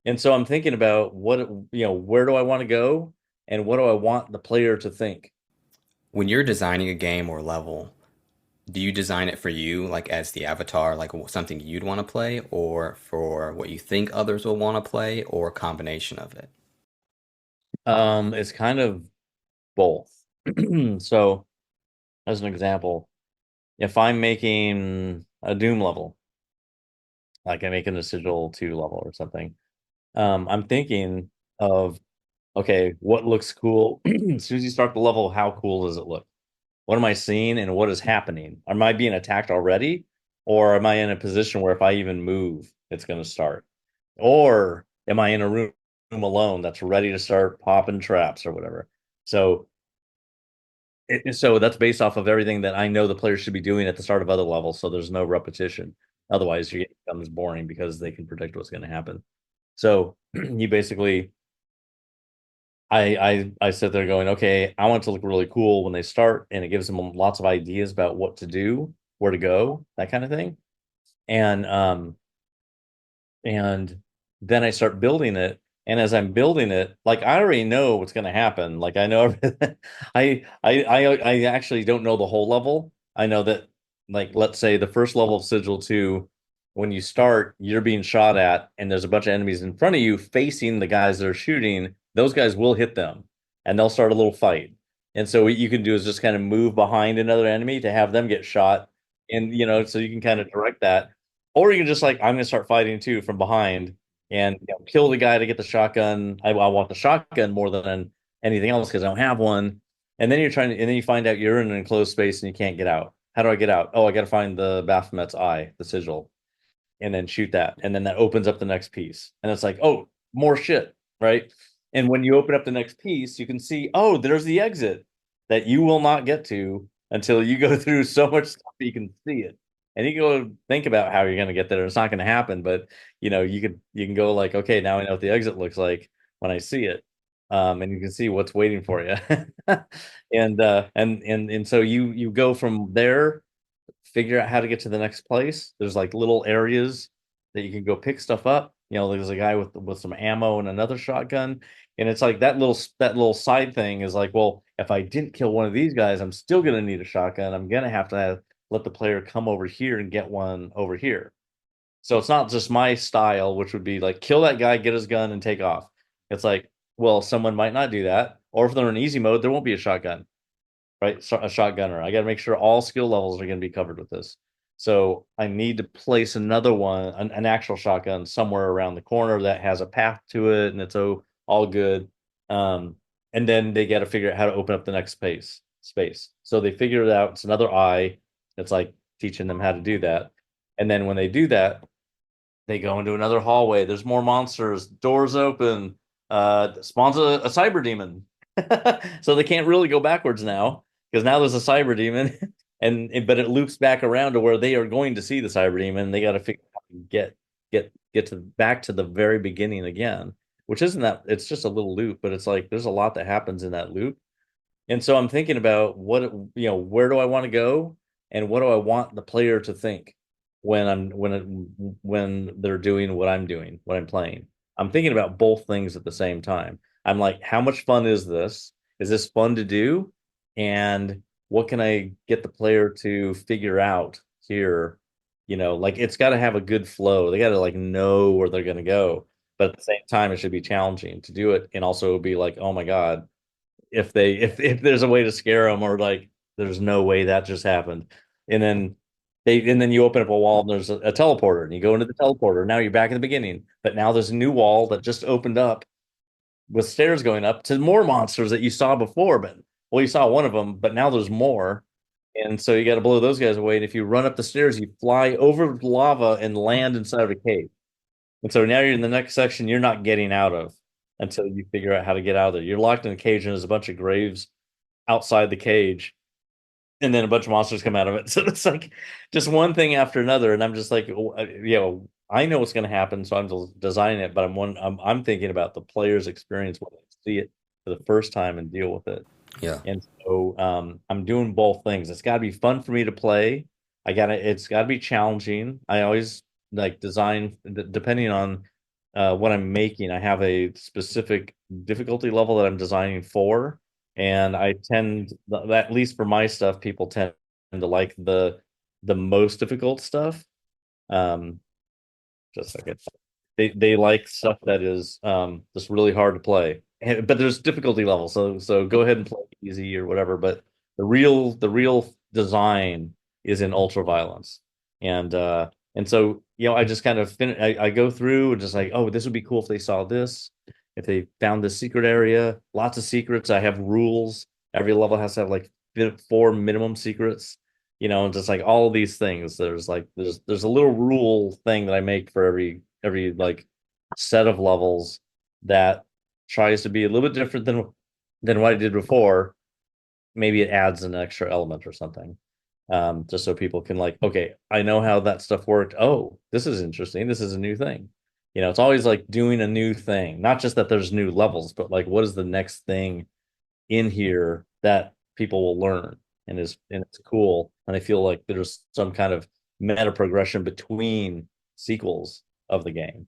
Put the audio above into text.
And so I'm thinking about where do I want to go and what do I want the player to think? When you're designing a game or level, do you design it for you, like as the avatar, like something you'd want to play, or for what you think others will want to play, or a combination of it? It's kind of both. So, as an example, if I'm making a Doom level, like I'm making a Sigil 2 level or something, I'm thinking of, okay, what looks cool? As soon as you start the level, how cool does it look? What am I seeing and what is happening? Am I being attacked already? Or am I in a position where if I even move, it's going to start? Or am I in a room alone that's ready to start popping traps or whatever? So so that's based off of everything that I know the players should be doing at the start of other levels, so there's no repetition. Otherwise, your game becomes boring because they can predict what's going to happen. So you basically, I sit there going, okay, I want it to look really cool when they start, and it gives them lots of ideas about what to do, where to go, that kind of thing. And and then I start building it. And as I'm building it, like I already know what's going to happen. Like I know everything. I actually don't know the whole level. I know that, like, let's say the first level of Sigil 2, when you start, you're being shot at, and there's a bunch of enemies in front of you facing the guys that are shooting. Those guys will hit them, and they'll start a little fight. And so what you can do is just kind of move behind another enemy to have them get shot, and so you can kind of direct that. Or you can just like, I'm gonna start fighting too from behind and kill the guy to get the shotgun. I want the shotgun more than anything else because I don't have one. And then and then you find out you're in an enclosed space and you can't get out. How do I get out? Oh, I got to find the Baphomet's eye, the sigil, and then shoot that. And then that opens up the next piece. And it's like, oh, more shit, right? And when you open up the next piece, you can see, oh, there's the exit that you will not get to until you go through so much stuff you can see it. And you can go think about how you're going to get there. It's not going to happen, but you can go like, okay, now I know what the exit looks like when I see it. And you can see what's waiting for you. And so you go from there, figure out how to get to the next place. There's like little areas that you can go pick stuff up. There's a guy with some ammo and another shotgun, and it's like that little side thing is like, well, if I didn't kill one of these guys, I'm still gonna need a shotgun. I'm gonna have to let the player come over here and get one over here. So it's not just my style, which would be like kill that guy, get his gun, and take off. It's like, well, someone might not do that, or if they're in easy mode, there won't be a shotgun, right? So a shotgunner. I got to make sure all skill levels are going to be covered with this. So I need to place another one, an actual shotgun somewhere around the corner that has a path to it, and it's all good. Um, and then they got to figure out how to open up the next space. So they figure it out. It's another eye. It's like teaching them how to do that. And then when they do that, they go into another hallway. There's more monsters. Doors open. Spawns a cyber demon. So they can't really go backwards now because now there's a cyber demon, but it loops back around to where they are going to see the cyber demon. They got to figure out how to get to back to the very beginning again, which isn't that it's just a little loop, but it's like there's a lot that happens in that loop. And so I'm thinking about where do I want to go and what do I want the player to think when they're doing what I'm doing, what I'm playing. I'm thinking about both things at the same time. I'm like, how much fun is this? Is this fun to do? And what can I get the player to figure out here? Like it's got to have a good flow. They got to like know where they're going to go. But at the same time, it should be challenging to do it and also be like, oh my God, if there's a way to scare them or like there's no way that just happened, and then you open up a wall and there's a teleporter and you go into the teleporter. Now you're back in the beginning, but now there's a new wall that just opened up with stairs going up to more monsters that you saw before. But well, you saw one of them, but now there's more, and so you got to blow those guys away. And if you run up the stairs, you fly over lava and land inside of a cave. And so now you're in the next section you're not getting out of until you figure out how to get out of there. You're locked in a cage and there's a bunch of graves outside the cage, and then a bunch of monsters come out of it. So it's like just one thing after another. And I'm just like, I know what's going to happen. So I'm just designing it, but I'm thinking about the player's experience when they see it for the first time and deal with it. Yeah. And so I'm doing both things. It's got to be fun for me to play. It's got to be challenging. I always like design depending on what I'm making, I have a specific difficulty level that I'm designing for, and I tend, at least for my stuff, people tend to like the most difficult stuff. Um, just a second. They like stuff that is just really hard to play. But there's difficulty levels, so go ahead and play easy or whatever. But the real design is in ultra violence. And so I just kind of I go through and just like, oh, this would be cool if they saw this, if they found this secret area, lots of secrets. I have rules. Every level has to have like four minimum secrets, and just like all of these things. There's a little rule thing that I make for every like set of levels that tries to be a little bit different than what I did before. Maybe it adds an extra element or something. Just so people can like, okay, I know how that stuff worked. Oh, this is interesting. This is a new thing. It's always like doing a new thing, not just that there's new levels, but like what is the next thing in here that people will learn, and it's cool, and I feel like there's some kind of meta progression between sequels of the game.